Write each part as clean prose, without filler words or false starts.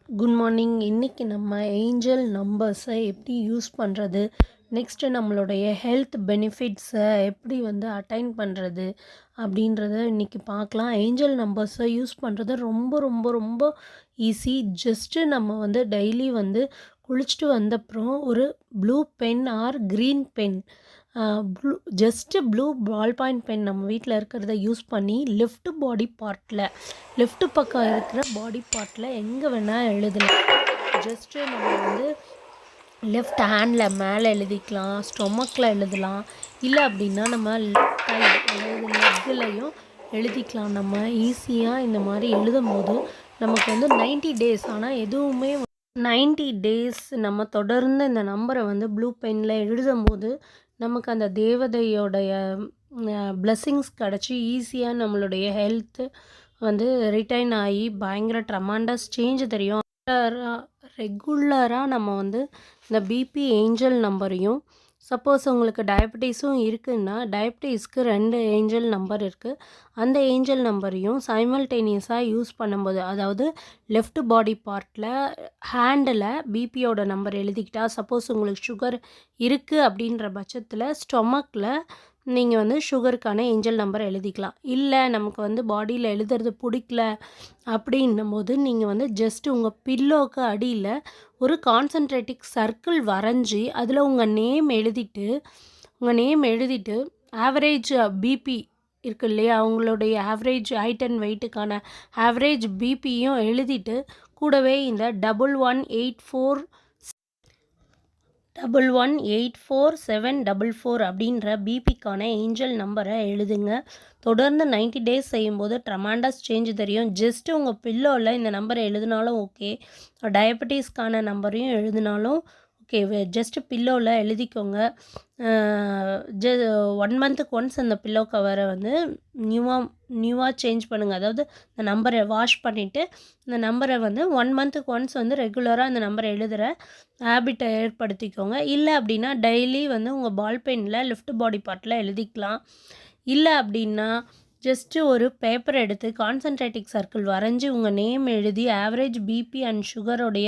Good morning. இன்றைக்கி நம்ம angel நம்பர்ஸை எப்படி யூஸ் பண்ணுறது, நெக்ஸ்ட்டு நம்மளுடைய ஹெல்த் பெனிஃபிட்ஸை எப்படி அட்டைன் பண்ணுறது அப்படின்றத இன்றைக்கி பார்க்கலாம். ஏஞ்சல் நம்பர்ஸை யூஸ் பண்ணுறது ரொம்ப ரொம்ப ரொம்ப ஈஸி. ஜஸ்ட்டு நம்ம டெய்லி குளிச்சுட்டு வந்தப்புறம் ஒரு blue pen or green pen, blue ball point pen நம்ம வீட்டில் இருக்கிறத யூஸ் பண்ணி லெஃப்ட் பக்கம் இருக்கிற பாடி பார்ட்டில் எங்கே வேணால் எழுதலாம். ஜஸ்ட்டு நம்ம லெஃப்ட் ஹேண்டில் மேலே எழுதிக்கலாம், ஸ்டொமக்கில் எழுதலாம், இல்லை அப்படின்னா நம்ம கை அதாவது லெக்குலையும் எழுதிக்கலாம். நம்ம ஈஸியாக இந்த மாதிரி எழுதும் போது நமக்கு 90 டேஸ், ஆனால் எதுவுமே 90 டேஸ் நம்ம தொடர்ந்து இந்த நம்பரை ப்ளூ பெனில் எழுதும்போது நமக்கு அந்த தேவதையோடைய பிளெஸ்ஸிங்ஸ் கிடச்சி ஈஸியாக நம்மளுடைய ஹெல்த்து ரிட்டைன் ஆகி பயங்கர ட்ரமாண்டஸ் சேஞ்ச் தெரியும். ரெகுலராக நம்ம இந்த பிபி ஏஞ்சல் நம்பரையும், சப்போஸ் உங்களுக்கு டயபெட்டிஸும் இருக்குன்னா டயபெட்டிஸ்க்கு 2 ஏஞ்சல் நம்பர் இருக்குது. அந்த ஏஞ்சல் நம்பரையும் சைமல்டேனியஸாக யூஸ் பண்ணும்போது, அதாவது லெஃப்ட் பாடி பார்ட்டில் ஹேண்டில் பிபியோட நம்பர் எழுதிக்கிட்டால், சப்போஸ் உங்களுக்கு சுகர் இருக்குது அப்படின்ற பட்சத்தில் ஸ்டொமக்கில் நீங்கள் சுகருக்கான ஏஞ்சல் நம்பர் எழுதிக்கலாம். இல்லை நமக்கு பாடியில் எழுதுறது பிடிக்கல அப்படின்னும் போது நீங்கள் ஜஸ்ட்டு உங்கள் பில்லோக்கு அடியில் ஒரு கான்சன்ட்ரேட்டிக் சர்க்கிள் வரைஞ்சி அதில் உங்கள் நேம் எழுதிட்டு ஆவரேஜ் பிபி இருக்குது இல்லையா, அவங்களுடைய ஆவரேஜ் ஹைட் அண்ட் வெயிட்டுக்கான ஆவரேஜ் பிபியும் எழுதிட்டு கூடவே இந்த 1184784744 அப்படின்ற பிபிக்கான ஏஞ்சல் நம்பரை எழுதுங்க. தொடர்ந்து 90 டேஸ் செய்யும்போது ட்ரமாண்டஸ் சேஞ்ச் தெரியும். ஜஸ்ட்டு உங்கள் பில்லோவில் இந்த நம்பரை எழுதினாலும் ஓகே, டயபெட்டிஸ்க்கான நம்பரையும் எழுதினாலும் ஓகே. ஜஸ்ட்டு பில்லோவில் எழுதிக்கோங்க. 1 மந்த்துக்கு ஒன்ஸ் அந்த பில்லோ கவரை நியூவாக சேஞ்ச் பண்ணுங்கள். அதாவது இந்த நம்பரை வாஷ் பண்ணிவிட்டு இந்த நம்பரை 1 மந்த்துக்கு ஒன்ஸ் ரெகுலராக அந்த நம்பரை எழுதுகிற ஹேபிட்டை ஏற்படுத்திக்கோங்க. இல்லை அப்படின்னா டெய்லி உங்கள் பால் பெனில் லெஃப்ட் பாடி பார்ட்டில் எழுதிக்கலாம். இல்லை அப்படின்னா ஜஸ்ட்டு ஒரு பேப்பர் எடுத்து கான்சன்ட்ரேட்டிக் சர்க்கிள் வரைஞ்சி உங்கள் நேம் எழுதி ஆவரேஜ் பிபி அண்ட் சுகருடைய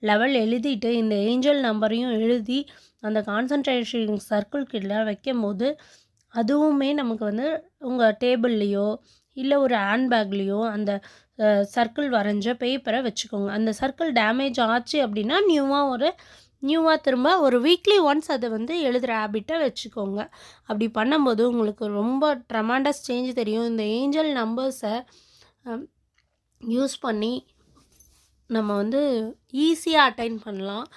லெவல் எழுதிட்டு இந்த ஏஞ்சல் நம்பரையும் எழுதி அந்த கான்சன்ட்ரேஷன் சர்க்கிள் கீழே வைக்கும் போது அதுவுமே நமக்கு உங்கள் டேபிள்லேயோ இல்லை ஒரு ஹேண்ட்பேக்லேயோ அந்த சர்க்கிள் வரைஞ்ச பேப்பரை வச்சுக்கோங்க. அந்த சர்க்கிள் டேமேஜ் ஆச்சு அப்படின்னா நியூவாக திரும்ப ஒரு வீக்லி ஒன்ஸ் அதை எழுதுகிற ஹேபிட்டை வச்சுக்கோங்க. அப்படி பண்ணும்போது உங்களுக்கு ரொம்ப ட்ரமாண்டஸ் சேஞ்ச் தெரியும். இந்த ஏஞ்சல் நம்பர்ஸை யூஸ் பண்ணி நம்ம ஈஸியாக அட்டைன் பண்ணலாம்.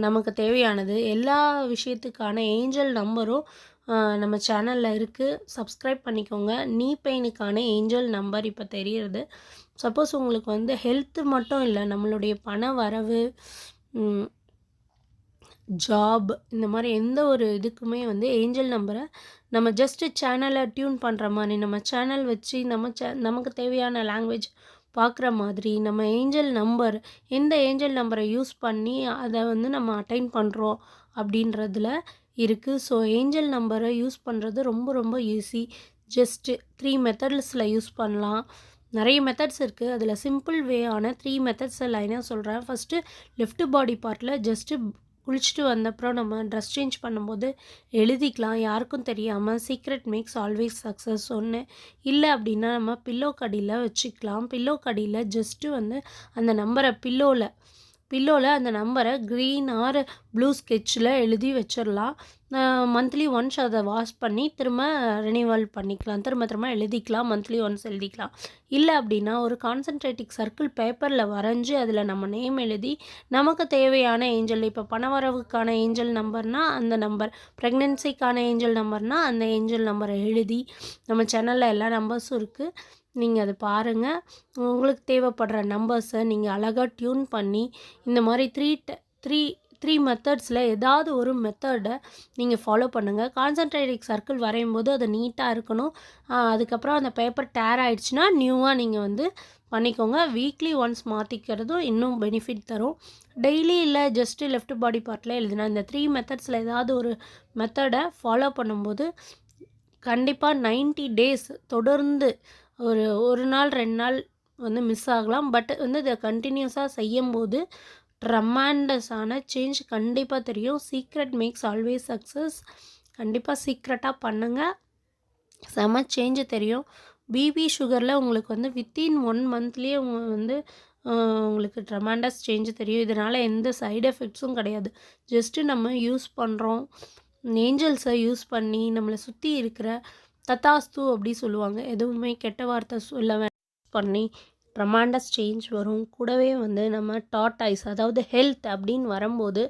நமக்கு தேவையானது எல்லா விஷயத்துக்கான ஏஞ்சல் நம்பரும் நம்ம சேனலில் இருக்குது. சப்ஸ்கிரைப் பண்ணிக்கோங்க. நீ பெயினுக்கான ஏஞ்சல் நம்பர் இப்போ தெரியுது. சப்போஸ் உங்களுக்கு ஹெல்த்து மட்டும் இல்லை, நம்மளுடைய பண வரவு, ஜாப், இந்த மாதிரி எந்த ஒரு இதுக்குமே ஏஞ்சல் நம்பரை நம்ம ஜஸ்ட்டு சேனலை டியூன் பண்ணுற மாதிரி நம்ம சேனல் வச்சு நமக்கு தேவையான லாங்குவேஜ் பார்க்குற மாதிரி நம்ம எந்த ஏஞ்சல் நம்பரை யூஸ் பண்ணி அதை நம்ம அட்டைன் பண்ணுறோம் அப்படின்றதுல இருக்குது. ஸோ ஏஞ்சல் நம்பரை யூஸ் பண்ணுறது ரொம்ப ரொம்ப ஈஸி. ஜஸ்ட்டு 3 மெத்தட்ஸில் யூஸ் பண்ணலாம். நிறைய மெத்தட்ஸ் இருக்குது. அதில் சிம்பிள் வேயான 3 மெத்தட்ஸை லைனாக சொல்கிறேன். ஃபஸ்ட்டு லெஃப்ட் பாடி பார்ட்டில் ஜஸ்ட்டு குளிச்சுட்டு வந்தப்புறம் நம்ம ட்ரெஸ் சேஞ்ச் பண்ணும்போது எழுதிக்கலாம், யாருக்கும் தெரியாமல். சீக்ரெட் மேக்ஸ் ஆல்வேஸ் சக்ஸஸ் ஒன்று. இல்லை அப்படின்னா நம்ம பில்லோ கடியில் வச்சுக்கலாம். பில்லோ கடியில் ஜஸ்ட்டு அந்த நம்பரை பில்லோவில் அந்த நம்பரை க்ரீன் ஆர் ப்ளூ ஸ்கெட்சில் எழுதி வச்சிடலாம். மந்த்லி ஒன்ஸ் அதை வாஷ் பண்ணி திரும்ப ரினிவல் பண்ணிக்கலாம். திரும்ப எழுதிக்கலாம். மந்த்லி ஒன்ஸ் எழுதிக்கலாம். இல்லை அப்படின்னா ஒரு கான்சன்ட்ரேட்டிக் சர்க்கிள் பேப்பரில் வரைஞ்சி அதில் நம்ம நேம் எழுதி நமக்கு தேவையான ஏஞ்சல், இப்போ பணவரவுக்கான ஏஞ்சல் நம்பர்னால் அந்த நம்பர், ப்ரெக்னென்சிக்கான ஏஞ்சல் நம்பர்னால் அந்த ஏஞ்சல் நம்பரை எழுதி நம்ம சேனலில் எல்லா நம்பர்ஸும் இருக்குது. நீங்கள் அதை பாருங்கள். உங்களுக்கு தேவைப்படுற நம்பர்ஸை நீங்கள் அழகாக டியூன் பண்ணி இந்த மாதிரி த்ரீ மெத்தட்ஸில் ஏதாவது ஒரு மெத்தடை நீங்கள் ஃபாலோ பண்ணுங்கள். கான்சன்ட்ரேட்டிக் சர்க்கிள் வரையும் போது அது நீட்டாக இருக்கணும். அதுக்கப்புறம் அந்த பேப்பர் டேர் ஆகிடுச்சுன்னா நியூவாக நீங்கள் பண்ணிக்கோங்க. வீக்லி ஒன்ஸ் மாற்றிக்கிறதும் இன்னும் பெனிஃபிட் தரும். டெய்லி இல்லை ஜஸ்ட்டு லெஃப்ட் பாடி பார்ட்டில் எழுதுனா இந்த 3 மெத்தட்ஸில் ஏதாவது ஒரு மெத்தடை ஃபாலோ பண்ணும்போது கண்டிப்பாக 90 டேஸ் தொடர்ந்து ஒரு நாள் 2 நாள் வந்து மிஸ் ஆகலாம். பட் வந்து இத கன்டினியூஸா செய்யும்போது ட்ரமாண்டஸான சேஞ்ச் கண்டிப்பா தெரியும். Secret makes always success. கண்டிப்பா சீக்ரெட்டா பண்ணுங்க. செம சேஞ்ச் தெரியும். பிபி, சுகர்ல உங்களுக்கு வந்து வித்தின் 1 மந்த்லயே வந்து அ உங்களுக்கு ட்ரமாண்டஸ் சேஞ்ச் தெரியும். இதனால எந்த சைட் எஃபெக்ட்ஸும் கிடையாது. ஜஸ்ட்டு நம்ம யூஸ் பண்றோம். ஏஞ்சல்ஸை யூஸ் பண்ணி நம்மளை சுற்றி இருக்கிற தத்தாஸ்து அப்படி சொல்லுவாங்க. எதுவுமே கெட்ட வார்த்தை சொல்ல பண்ணி ட்ரமாண்டஸ் சேஞ்ச் வரும். கூடவே வந்து நம்ம டார்டாய்ஸ், அதாவது ஹெல்த் அப்படின்னு வரும்போது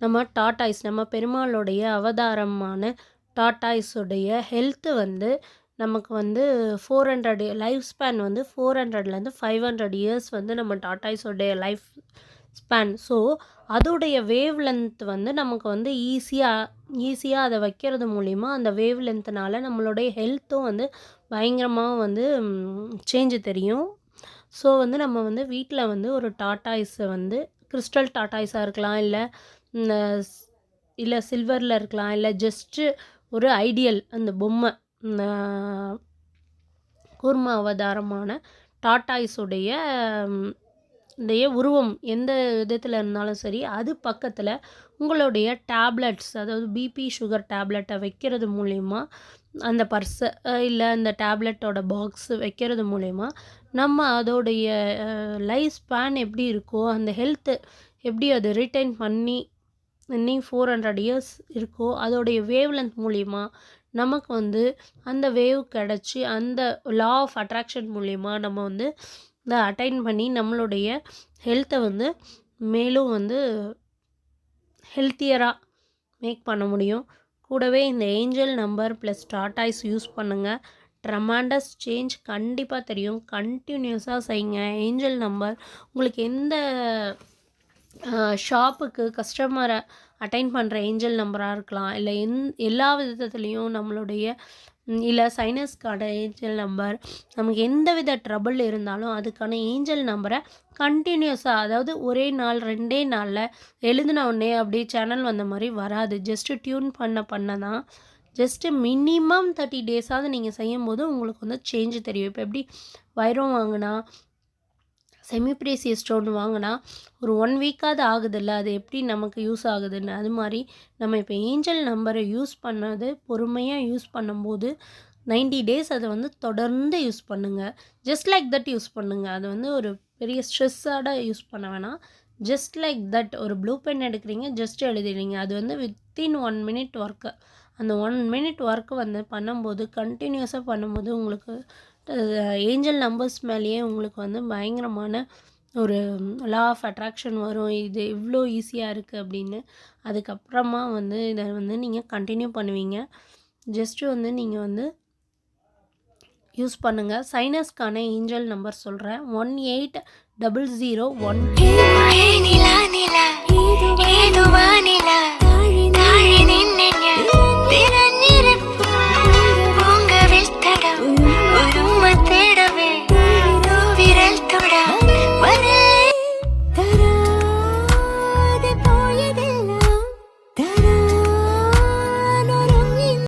நம்ம டார்டாய்ஸ், நம்ம பெருமாளுடைய அவதாரமான டார்டாய்ஸுடைய ஹெல்த்து வந்து நமக்கு வந்து 400 லைஃப் ஸ்பேன் வந்து 400லேருந்து 500 இயர்ஸ் வந்து நம்ம டார்டாய்ஸோடைய லைஃப் ஸ்பேன். ஸோ அதோடைய வேவ் லென்த் வந்து நமக்கு வந்து ஈஸியாக அதை வைக்கிறது மூலிமா அந்த வேவ் லென்த்னால நம்மளுடைய ஹெல்த்தும் வந்து பயங்கரமாக வந்து சேஞ்சு தெரியும். ஸோ வந்து நம்ம வந்து வீட்டில் வந்து ஒரு டார்டாய்ஸை வந்து கிறிஸ்டல் டார்டாய்ஸாக இருக்கலாம், இல்லை சில்வரில் இருக்கலாம், இல்லை ஜஸ்ட்டு ஒரு ஐடியல் அந்த பொம்மை கூர்ம அவதாரமான டார்டாய்ஸுடைய உருவம் எந்த விதத்தில் இருந்தாலும் சரி, அது பக்கத்தில் உங்களுடைய டேப்லெட்ஸ், அதாவது பிபி சுகர் டேப்லெட்டை வைக்கிறது மூலயமா, அந்த பர்ஸை இல்லை அந்த டேப்லெட்டோட பாக்ஸ் வைக்கிறது மூலயமா நம்ம அதோடைய லைஃப் ஸ்பேன் எப்படி இருக்கோ, அந்த ஹெல்த்து எப்படி அது ரிட்டைன் பண்ணி இன்னும் 400 இயர்ஸ் இருக்கோ, அதோடைய வேவ் லென்த் மூலிமா நமக்கு வந்து அந்த வேவ் கிடச்சி அந்த லா ஆஃப் அட்ராக்ஷன் மூலிமா நம்ம வந்து இதை அட்டைன் பண்ணி நம்மளுடைய ஹெல்த்தை வந்து மேலும் வந்து ஹெல்த்தியராக மேக் பண்ண முடியும். கூடவே இந்த angel number plus tortoise use பண்ணுங்கள். ட்ரமாண்டஸ் சேஞ்ச் கண்டிப்பாக தெரியும். கண்டினியூஸாக செய்யுங்க. ஏஞ்சல் நம்பர் உங்களுக்கு எந்த ஷாப்புக்கு கஸ்டமரை அட்டைன் பண்ணுற ஏஞ்சல் நம்பராக இருக்கலாம், இல்லை எல்லா விதத்துலேயும் நம்மளுடைய இல்லை சைனஸ்க்கான ஏஞ்சல் நம்பர், நமக்கு எந்த வித ட்ரபிள் இருந்தாலும் அதுக்கான ஏஞ்சல் நம்பரை கண்டினியூஸாக, அதாவது ஒரே நாள் 2 நாளில் எழுதின உடனே அப்படியே சேனல் வந்த மாதிரி வராது. ஜஸ்ட்டு டியூன் பண்ண தான். ஜஸ்ட்டு மினிமம் 30 டேஸாவது நீங்கள் செய்யும்போது உங்களுக்கு வந்து சேஞ்சு தெரியும். இப்போ எப்படி வைரம் வாங்கினா, செமி ப்ரீசியஸ் ஸ்டோன் வாங்கினா ஒரு 1 வீக்காவது ஆகுதுல்ல, அது எப்படி நமக்கு யூஸ் ஆகுதுன்னு, அது மாதிரி நம்ம இப்போ ஏஞ்சல் நம்பரை யூஸ் பண்ணது பொறுமையாக யூஸ் பண்ணும்போது 90 டேஸ் அதை வந்து தொடர்ந்து யூஸ் பண்ணுங்கள். ஜஸ்ட் லைக் தட் யூஸ் பண்ணுங்கள். அது வந்து ஒரு பெரிய ஸ்ட்ரெஸ்ஸாக யூஸ் பண்ண வேணாம். ஜஸ்ட் லைக் தட் ஒரு ப்ளூ பென் எடுக்கிறீங்க, ஜஸ்ட் எழுதிடுறீங்க. அது வந்து வித்தின் 1 மினிட் ஒர்க்கு. அந்த 1 மினிட் ஒர்க்கு வந்து பண்ணும்போது, கண்டினியூஸாக பண்ணும்போது உங்களுக்கு ஏஞ்சல் நம்பர்ஸ் மேலேயே உங்களுக்கு வந்து பயங்கரமான ஒரு லா ஆஃப் அட்ராக்ஷன் வரும். இது இவ்வளோ ஈஸியாக இருக்குது அப்படின்னு. அதுக்கப்புறமா வந்து இதை வந்து நீங்கள் கண்டினியூ பண்ணுவீங்க. ஜஸ்ட்டு வந்து நீங்கள் வந்து யூஸ் பண்ணுங்கள். சைனஸ்க்கான ஏஞ்சல் நம்பர் சொல்கிறேன். 180012